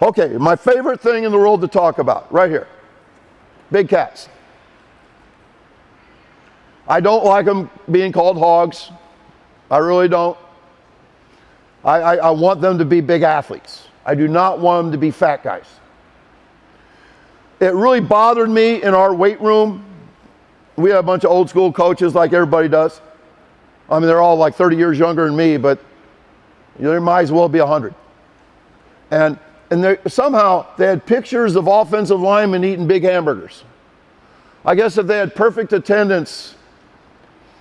Okay, my favorite thing in the world to talk about, right here. Big cats. I don't like them being called hogs. I really don't. I want them to be big athletes. I do not want them to be fat guys. It really bothered me in our weight room. We had a bunch of old school coaches like everybody does. I mean, they're all like 30 years younger than me, but they might as well be 100. And somehow they had pictures of offensive linemen eating big hamburgers. I guess if they had perfect attendance,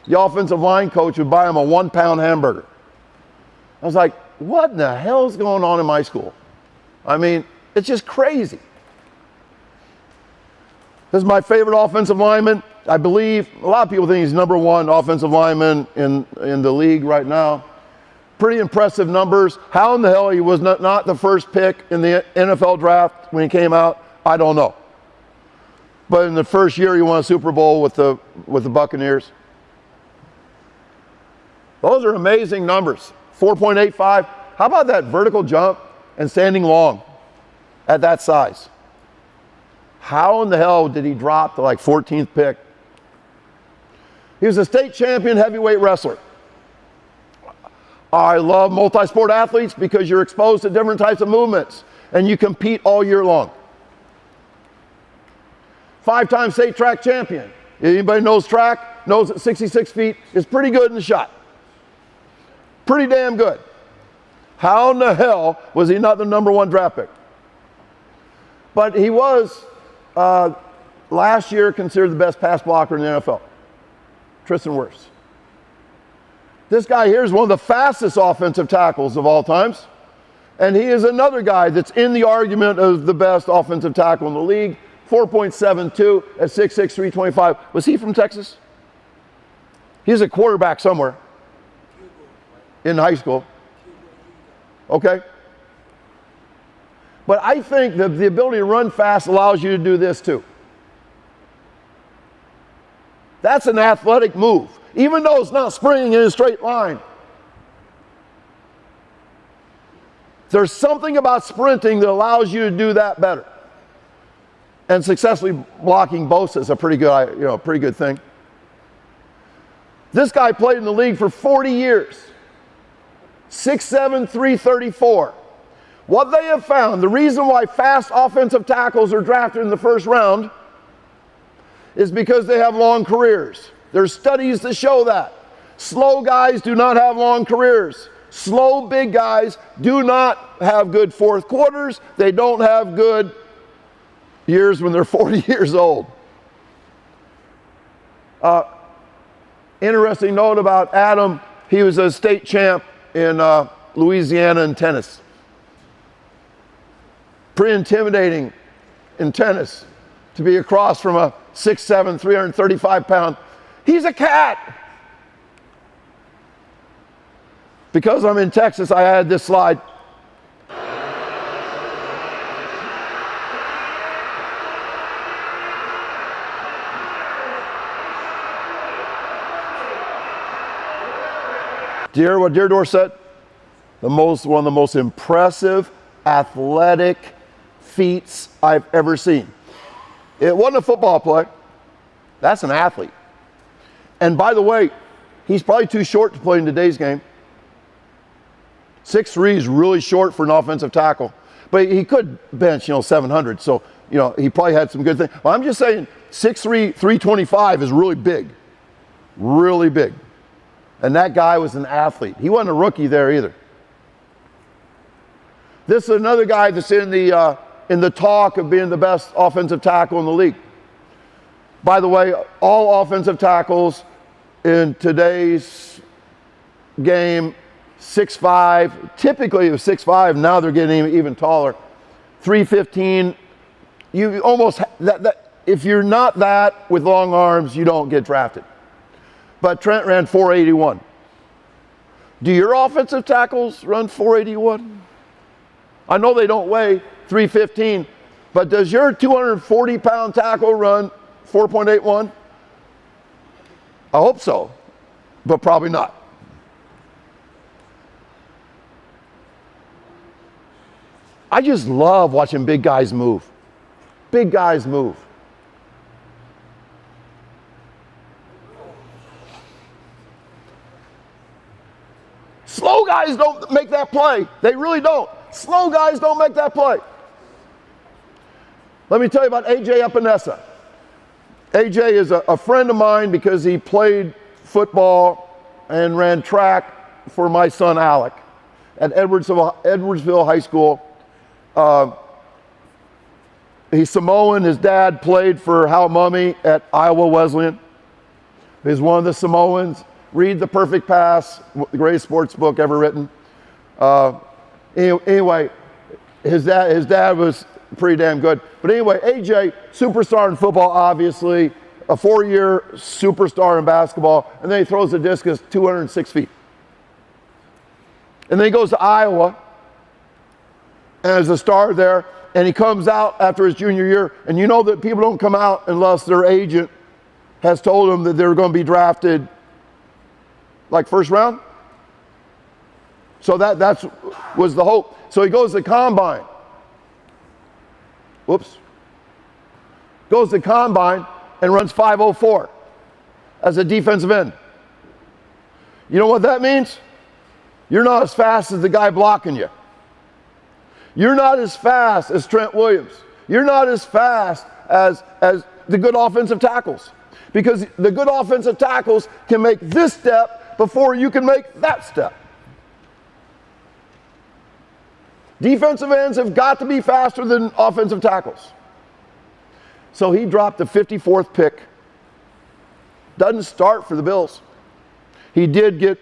the offensive line coach would buy them a 1-pound hamburger. I was like, what in the hell is going on in my school? I mean, it's just crazy. This is my favorite offensive lineman. I believe a lot of people think he's number one offensive lineman in the league right now. Pretty impressive numbers. How in the hell he was not the first pick in the NFL draft when he came out, I don't know. But in the first year he won a Super Bowl with the Buccaneers. Those are amazing numbers. 4.85. How about that vertical jump and standing long at that size? How in the hell did he drop the 14th pick? He was a state champion heavyweight wrestler. I love multi-sport athletes because you're exposed to different types of movements and you compete all year long. 5-time state track champion. Anybody knows track, knows that 66 feet is pretty good in the shot. Pretty damn good. How in the hell was he not the number one draft pick? But he was, last year, considered the best pass blocker in the NFL. Tristan Wirfs. This guy here is one of the fastest offensive tackles of all times. And he is another guy that's in the argument of the best offensive tackle in the league. 4.72 at 6'6", 325. Was he from Texas? He's a quarterback somewhere in high school. Okay. But I think that the ability to run fast allows you to do this too. That's an athletic move, even though it's not sprinting in a straight line. There's something about sprinting that allows you to do that better. And successfully blocking Bosa is a pretty good thing. This guy played in the league for 40 years. 6'7", 334. What they have found, the reason why fast offensive tackles are drafted in the first round is because they have long careers. There's studies that show that. Slow guys do not have long careers. Slow big guys do not have good fourth quarters. They don't have good years when they're 40 years old. Interesting note about Adam, he was a state champ in Louisiana in tennis. Pretty intimidating in tennis to be across from a 6'7", 335-pound. He's a cat. Because I'm in Texas, I added this slide. Do you hear what Deardor said? One of the most impressive athletic feats I've ever seen. It wasn't a football play. That's an athlete. And by the way, he's probably too short to play in today's game. 6'3" is really short for an offensive tackle. But he could bench, 700. So, he probably had some good things. Well, I'm just saying 6'3", 325 is really big. Really big. And that guy was an athlete. He wasn't a rookie there either. This is another guy that's in the talk of being the best offensive tackle in the league. By the way, all offensive tackles in today's game, 6'5", typically it was 6'5", now they're getting even taller. 315, you almost, if you're not that with long arms, you don't get drafted. But Trent ran 481. Do your offensive tackles run 481? I know they don't weigh 315, but does your 240-pound tackle run 4.81? I hope so, but probably not. I just love watching big guys move. Big guys move. Slow guys don't make that play. They really don't. Slow guys don't make that play. Let me tell you about AJ Epenesa. AJ is a friend of mine because he played football and ran track for my son Alec at Edwardsville High School. He's Samoan. His dad played for Hal Mummy at Iowa Wesleyan. He's one of the Samoans. Read The Perfect Pass, the greatest sports book ever written. Anyway, his dad was pretty damn good. But anyway, AJ, superstar in football, obviously, a 4-year superstar in basketball, and then he throws a discus 206 feet. And then he goes to Iowa, and is a star there, and he comes out after his junior year, and you know that people don't come out unless their agent has told them that they're going to be drafted like first round. So that was the hope. So he goes to combine. Whoops. Goes to combine and runs 5.04 as a defensive end. You know what that means? You're not as fast as the guy blocking you. You're not as fast as Trent Williams. You're not as fast as the good offensive tackles. Because the good offensive tackles can make this step before you can make that step. Defensive ends have got to be faster than offensive tackles. So he dropped the 54th pick. Doesn't start for the Bills. He did get,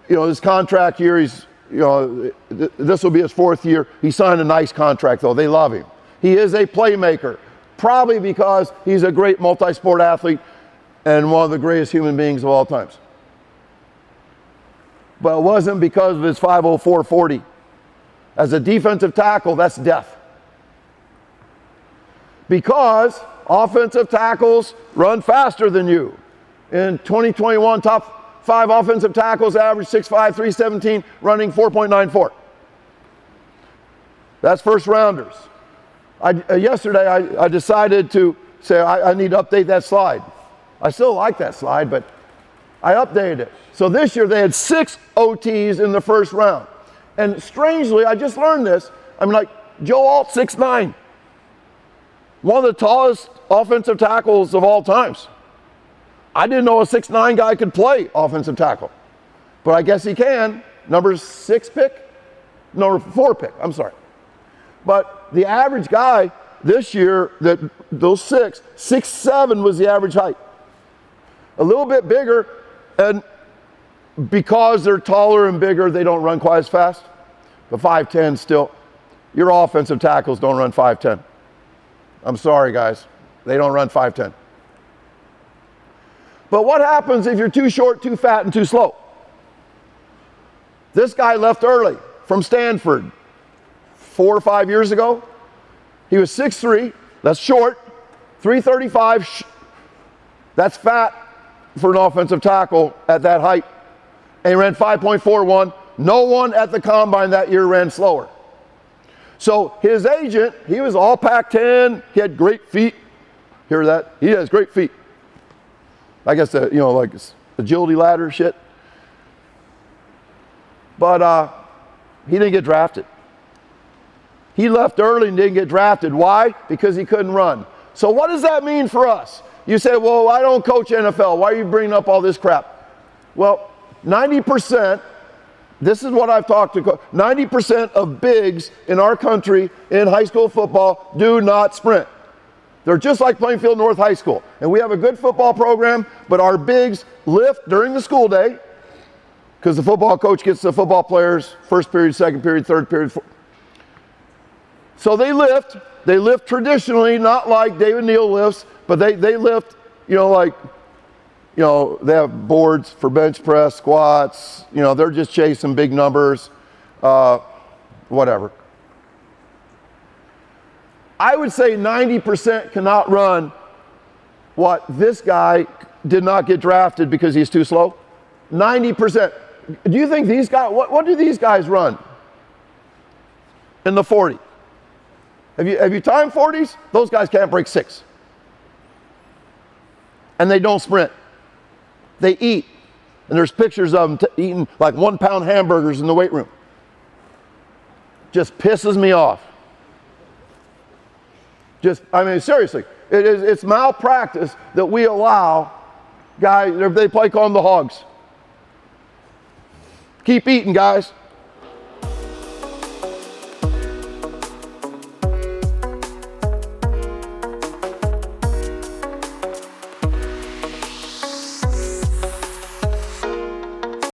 his contract year. He's, this will be his 4th year. He signed a nice contract, though. They love him. He is a playmaker, probably because he's a great multi-sport athlete and one of the greatest human beings of all times. But it wasn't because of his 5.04.40. As a defensive tackle, that's death. Because offensive tackles run faster than you. In 2021, top 5 offensive tackles average 6'5", 317, running 4.94. That's first rounders. Yesterday, I decided to say I need to update that slide. I still like that slide, but I updated it. So this year they had 6 OTs in the first round. And strangely, I just learned this. Joe Alt, 6'9". One of the tallest offensive tackles of all times. I didn't know a 6'9" guy could play offensive tackle. But I guess he can. Number 4 pick, I'm sorry. But the average guy this year, those 6'7" was the average height. A little bit bigger, and because they're taller and bigger, they don't run quite as fast. But 5'10" still. Your offensive tackles don't run 5'10". I'm sorry, guys. They don't run 5'10". But what happens if you're too short, too fat, and too slow? This guy left early from Stanford 4 or 5 years ago. He was 6'3", that's short, 335, that's fat for an offensive tackle at that height. And he ran 5.41. No one at the combine that year ran slower. So his agent, he was all Pac-10. He had great feet. Hear that? He has great feet. I guess like agility ladder shit. But he didn't get drafted. He left early and didn't get drafted. Why? Because he couldn't run. So what does that mean for us? You say, well, I don't coach NFL. Why are you bringing up all this crap? Well, 90%, this is what I've talked to, 90% of bigs in our country in high school football do not sprint. They're just like Plainfield North High School. And we have a good football program, but our bigs lift during the school day because the football coach gets the football players first period, second period, third period. So they lift. They lift traditionally, not like David Neal lifts, but they lift, they have boards for bench press, squats, they're just chasing big numbers, whatever. I would say 90% cannot run what this guy did not get drafted because he's too slow. 90%. Do you think these guys, what do these guys run? in the 40. Have you timed 40s? Those guys can't break 6. And they don't sprint. They eat. And there's pictures of them eating like 1-pound hamburgers in the weight room. Just pisses me off. I mean, seriously, it's malpractice that we allow guys, they play call them the hogs. Keep eating, guys.